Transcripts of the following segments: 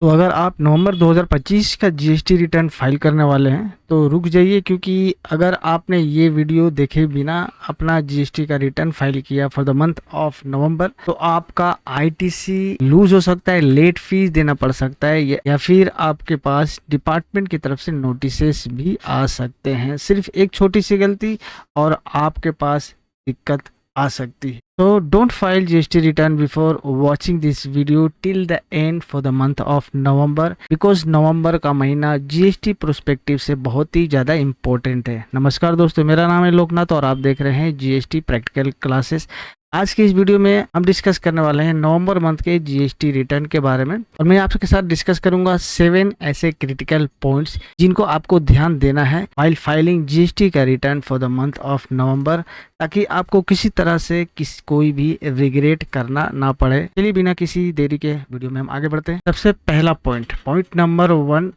तो अगर आप नवंबर 2025 का जीएसटी रिटर्न फाइल करने वाले हैं तो रुक जाइए, क्योंकि अगर आपने ये वीडियो देखे बिना अपना जीएसटी का रिटर्न फाइल किया फॉर द मंथ ऑफ नवंबर तो आपका आईटीसी लूज हो सकता है, लेट फीस देना पड़ सकता है, या फिर आपके पास डिपार्टमेंट की तरफ से नोटिसेस भी आ सकते हैं। सिर्फ एक छोटी सी गलती और आपके पास दिक्कत आ सकती है। तो don't file GST return before watching this video till the end for the month of November, because November का महीना जीएसटी प्रोस्पेक्टिव से बहुत ही ज़्यादा इंपॉर्टेंट है। नमस्कार दोस्तों, मेरा नाम है लोकनाथ और आप देख रहे हैं जीएसटी प्रैक्टिकल क्लासेस। आज की इस वीडियो में हम डिस्कस करने वाले हैं नवंबर मंथ के जीएसटी रिटर्न के बारे में, और मैं आपके साथ डिस्कस करूंगा 7 ऐसे क्रिटिकल पॉइंट्स जिनको आपको ध्यान देना है व्हाइल फाइलिंग जीएसटी का return for the month of नवंबर, ताकि आपको किसी तरह से कोई भी रिग्रेट करना ना पड़े। चलिए बिना किसी देरी के वीडियो में हम आगे बढ़ते हैं। सबसे पहला पॉइंट नंबर 1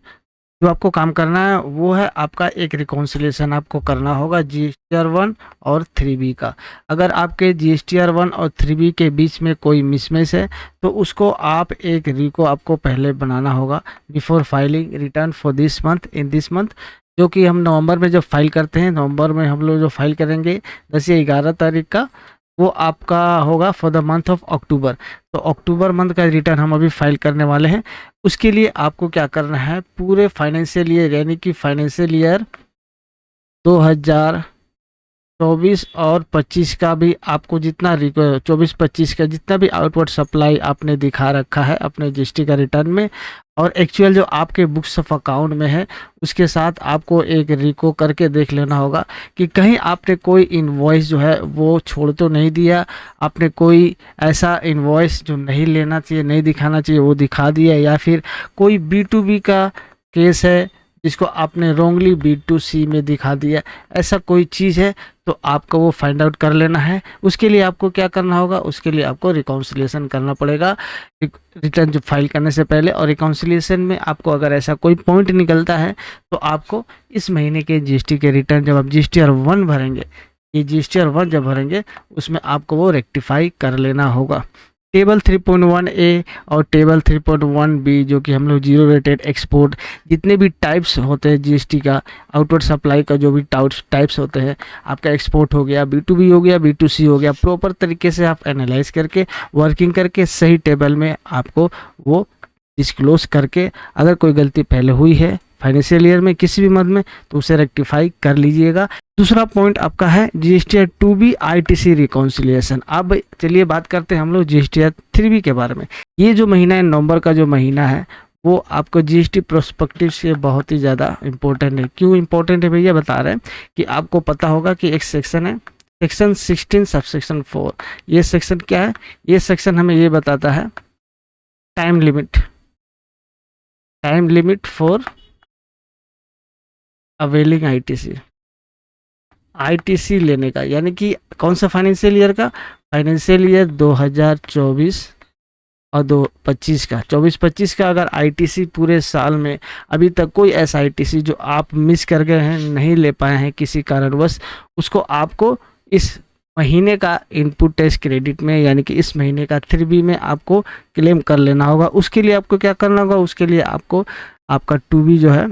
जो आपको काम करना है वो है आपका एक रिकॉन्सिलेशन आपको करना होगा जीएसटीआर 1 और 3B का। अगर आपके जीएसटीआर 1 और 3B के बीच में कोई मिसमैच है तो उसको आप एक रिको आपको पहले बनाना होगा before filing return for this month in this month, जो कि हम नवंबर में जब फाइल करते हैं, नवंबर में हम लोग जो फाइल करेंगे 10 या 11 तारीख का, वो आपका होगा for the month of October. तो अक्टूबर मंथ का रिटर्न हम अभी फाइल करने वाले हैं। उसके लिए आपको क्या करना है, पूरे फाइनेंशियल ईयर यानी कि फाइनेंशियल ईयर 2024 और 25 का भी आपको जितना 24-25 का जितना भी आउटवर्ड सप्लाई आपने दिखा रखा है अपने जीएसटी का रिटर्न में, और एक्चुअल जो आपके बुक्स ऑफ अकाउंट में है उसके साथ आपको एक रिको करके देख लेना होगा कि कहीं आपने कोई इनवॉइस जो है वो छोड़ तो नहीं दिया, आपने कोई ऐसा इनवॉइस जो नहीं लेना चाहिए, नहीं दिखाना चाहिए, वो दिखा दिया, या फिर कोई B2B का केस है जिसको आपने रॉन्गली B2C में दिखा दिया, ऐसा कोई चीज़ है तो आपको वो फाइंड आउट कर लेना है। उसके लिए आपको क्या करना होगा, उसके लिए आपको रिकॉन्सिलिएशन करना पड़ेगा रिटर्न जो फाइल करने से पहले। और रिकॉन्सिलिएशन में आपको अगर ऐसा कोई पॉइंट निकलता है तो आपको इस महीने के जीएसटी के रिटर्न जब आप जीएसटीआर 1 भरेंगे, ये जीएसटीआर 1 जब भरेंगे उसमें आपको वो रेक्टिफाई कर लेना होगा। टेबल 3.1A और टेबल 3.1B जो कि हम लोग जीरो रेटेड एक्सपोर्ट, जितने भी टाइप्स होते हैं जीएसटी का, आउटवर्ड सप्लाई का जो भी टाइप्स होते हैं, आपका एक्सपोर्ट हो गया, B2B हो गया, B2C हो गया, प्रॉपर तरीके से आप एनालाइज करके वर्किंग करके सही टेबल में आपको वो डिस्क्लोज करके, अगर कोई गलती पहले हुई है फाइनेंशियल ईयर में किसी भी मद में तो उसे रेक्टिफाई कर लीजिएगा। दूसरा पॉइंट आपका है जीएसटीआर 2B आईटीसी रिकॉन्सिलिएशन। अब चलिए बात करते हैं हम लोग जीएसटीआर 3B के बारे में। ये जो महीना है, नवंबर का जो महीना है, वो आपको जीएसटी प्रोस्पेक्टिव से बहुत ही ज़्यादा इंपॉर्टेंट है। क्यों इंपॉर्टेंट है भैया, बता रहे हैं कि आपको पता होगा कि एक सेक्शन है सेक्शन 16 सबसेक्शन 4। ये सेक्शन क्या है, ये सेक्शन हमें ये बताता है time limit for availing ITC लेने का, यानी कि कौन सा फाइनेंशियल ईयर का, फाइनेंशियल ईयर 2024 और 2025 का, 24-25 का अगर आईटीसी पूरे साल में अभी तक कोई ऐसा आईटीसी जो आप मिस कर गए हैं, नहीं ले पाए हैं किसी कारणवश, उसको आपको इस महीने का इनपुट टैक्स क्रेडिट में यानी कि इस महीने का 3B में आपको क्लेम कर लेना होगा। उसके लिए आपको क्या करना होगा, उसके लिए आपको आपका 2B जो है,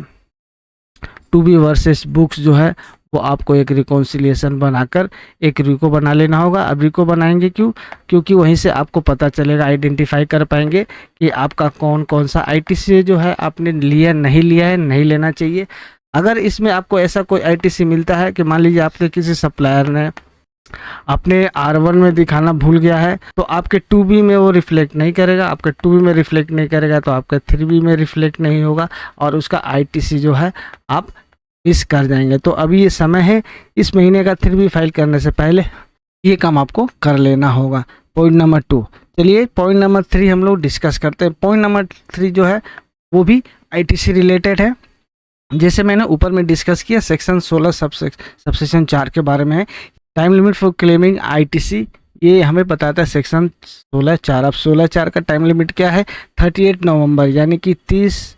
2B वर्सेस बुक्स जो है, वो आपको एक रिकॉन्सिलिएशन बनाकर एक रिको बना लेना होगा। अब रिको बनाएंगे क्योंकि वहीं से आपको पता चलेगा, आइडेंटिफाई कर पाएंगे कि आपका कौन कौन सा आईटीसी जो है आपने लिया, नहीं लिया है, नहीं लेना चाहिए। अगर इसमें आपको ऐसा कोई आईटीसी मिलता है कि मान लीजिए आपके किसी सप्लायर ने अपने R1 में दिखाना भूल गया है, तो आपके 2B में वो रिफ्लेक्ट नहीं करेगा, आपके 2B में रिफ्लेक्ट नहीं करेगा तो आपके 3B में रिफ्लेक्ट नहीं होगा, और उसका आईटीसी जो है आप मिस कर जाएंगे। तो अभी ये समय है, इस महीने का 3B फाइल करने से पहले ये काम आपको कर लेना होगा। Point number 2। चलिए पॉइंट नंबर 3 हम लोग डिस्कस करते हैं। पॉइंट नंबर 3 जो है वो भी आईटीसी रिलेटेड है। जैसे मैंने ऊपर में डिस्कस किया सेक्शन 16 सबसेक्शन 4 के बारे में है, time limit for claiming ITC. ये हमें बताता है सेक्शन 16(4). अब 16(4) का टाइम लिमिट क्या है, 38 नवंबर यानी कि 30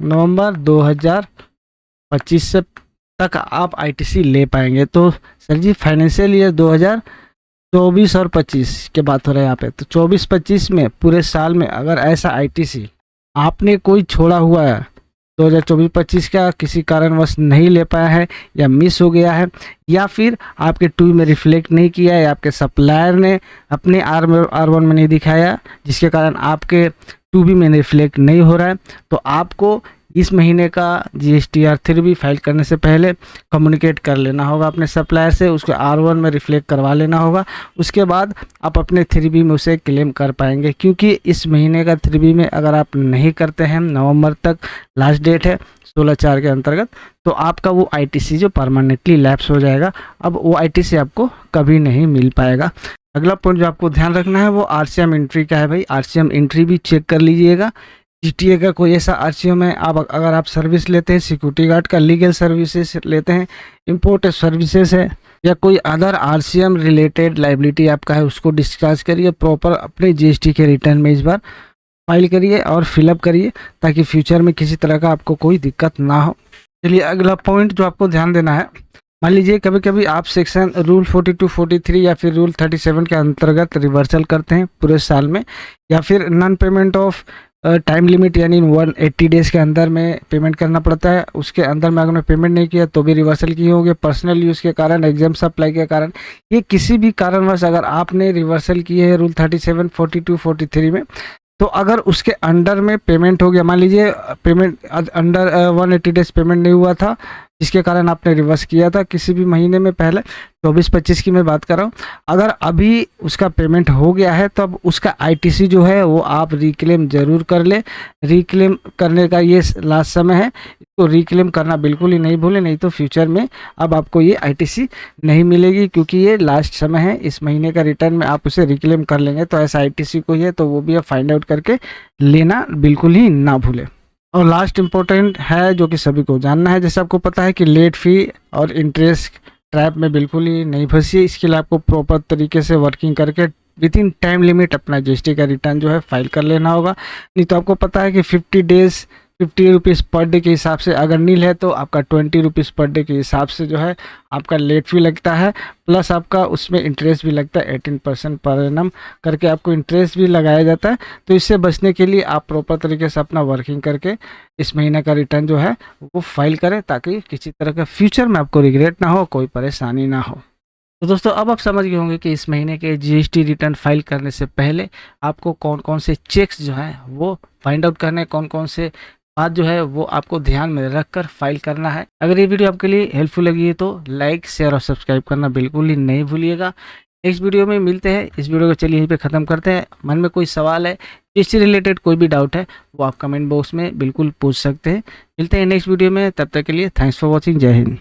नवंबर 2025 से तक आप आईटीसी ले पाएंगे। तो सर जी फाइनेंशियल ईयर 24 और 25 की बात हो रहा है यहाँ पे। तो 24-25 में पूरे साल में अगर ऐसा आईटीसी आपने कोई छोड़ा हुआ है 2024-25 का, किसी कारणवश नहीं ले पाया है या मिस हो गया है, या फिर आपके टू में रिफ्लेक्ट नहीं किया है, या आपके सप्लायर ने अपने R1 में नहीं दिखाया, जिसके कारण आपके 2B में रिफ्लेक्ट नहीं हो रहा है, तो आपको इस महीने का GSTR 3B फाइल करने से पहले कम्युनिकेट कर लेना होगा अपने सप्लायर से, उसको R1 में रिफ्लेक्ट करवा लेना होगा। उसके बाद आप अपने 3B में उसे क्लेम कर पाएंगे, क्योंकि इस महीने का 3B में अगर आप नहीं करते हैं, नवंबर तक लास्ट डेट है 16/4 के अंतर्गत, तो आपका वो ITC जो परमानेंटली लैप्स हो जाएगा। अब वो ITC आपको कभी नहीं मिल पाएगा। अगला पॉइंट जो आपको ध्यान रखना है वो RCM एंट्री का है भाई। RCM एंट्री भी चेक कर लीजिएगा। GTA का कोई ऐसा RCM है, अगर आप सर्विस लेते हैं, सिक्योरिटी गार्ड का लीगल सर्विसेज लेते हैं, इंपोर्ट सर्विसेज है, या कोई अदर RCM रिलेटेड लाइबिलिटी आपका है, उसको डिस्चार्ज करिए प्रॉपर अपने GST के रिटर्न में इस बार फाइल करिए और फिलअप करिए, ताकि फ्यूचर में किसी तरह का आपको कोई दिक्कत ना हो। चलिए अगला पॉइंट जो आपको ध्यान देना है, मान लीजिए कभी कभी आप सेक्शन रूल 42, 43 या फिर रूल 37 के अंतर्गत रिवर्सल करते हैं पूरे साल में, या फिर non payment of time limit यानी 180 डेज़ के अंदर में पेमेंट करना पड़ता है, उसके अंदर में अगर पेमेंट नहीं किया तो भी रिवर्सल किए होंगे, पर्सनल यूज़ के कारण, एग्जाम सप्लाई के कारण, ये किसी भी कारणवश अगर आपने रिवर्सल किए हैं रूल 37, 42, 43 में, तो अगर उसके अंडर में पेमेंट हो गया, मान लीजिए पेमेंट अंडर 180 डेज पेमेंट नहीं हुआ था, जिसके कारण आपने रिवर्स किया था किसी भी महीने में पहले, 24-25 की मैं बात कर रहा हूँ, अगर अभी उसका पेमेंट हो गया है तब उसका ITC जो है वो आप रिक्लेम ज़रूर कर ले। रिक्लेम करने का ये लास्ट समय है, इसको रिक्लेम करना बिल्कुल ही नहीं भूलें, नहीं तो फ्यूचर में अब आपको ये ITC नहीं मिलेगी, क्योंकि ये लास्ट समय है। इस महीने का रिटर्न में आप उसे रिक्लेम कर लेंगे तो ऐसा ITC कोई है तो वो भी आप फाइंड आउट करके लेना बिल्कुल ही ना भूलें। और लास्ट इम्पोर्टेंट है जो कि सभी को जानना है, जैसे आपको पता है कि लेट फी और इंटरेस्ट ट्रैप में बिल्कुल ही नहीं फंसिए। इसके लिए आपको प्रॉपर तरीके से वर्किंग करके विद इन टाइम लिमिट अपना GST का रिटर्न जो है फाइल कर लेना होगा। नहीं तो आपको पता है कि 50 डेज़ 50 रुपीज़ पर डे के हिसाब से अगर नील है तो आपका 20 रुपीज़ पर डे के हिसाब से जो है आपका लेट फी लगता है, प्लस आपका उसमें इंटरेस्ट भी लगता है 18% पर एनम करके आपको इंटरेस्ट भी लगाया जाता है। तो इससे बचने के लिए आप प्रॉपर तरीके से अपना वर्किंग करके इस महीने का रिटर्न जो है वो फाइल करें, ताकि किसी तरह का फ्यूचर में आपको रिग्रेट ना हो, कोई परेशानी ना हो। तो दोस्तों अब आप समझ गए होंगे कि इस महीने के GST रिटर्न फाइल करने से पहले आपको कौन कौन से चेक्स जो हैं वो फाइंड आउट करने, कौन कौन से बात जो है वो आपको ध्यान में रखकर फाइल करना है। अगर ये वीडियो आपके लिए हेल्पफुल लगी है तो लाइक, शेयर और सब्सक्राइब करना बिल्कुल ही नहीं भूलिएगा। नेक्स्ट वीडियो में मिलते हैं। इस वीडियो को चलिए यहीं पे ख़त्म करते हैं। मन में कोई सवाल है, GST रिलेटेड कोई भी डाउट है, वो आप कमेंट बॉक्स में बिल्कुल पूछ सकते हैं। मिलते हैं नेक्स्ट वीडियो में, तब तक के लिए थैंक्स फॉर वॉचिंग। जय हिंद।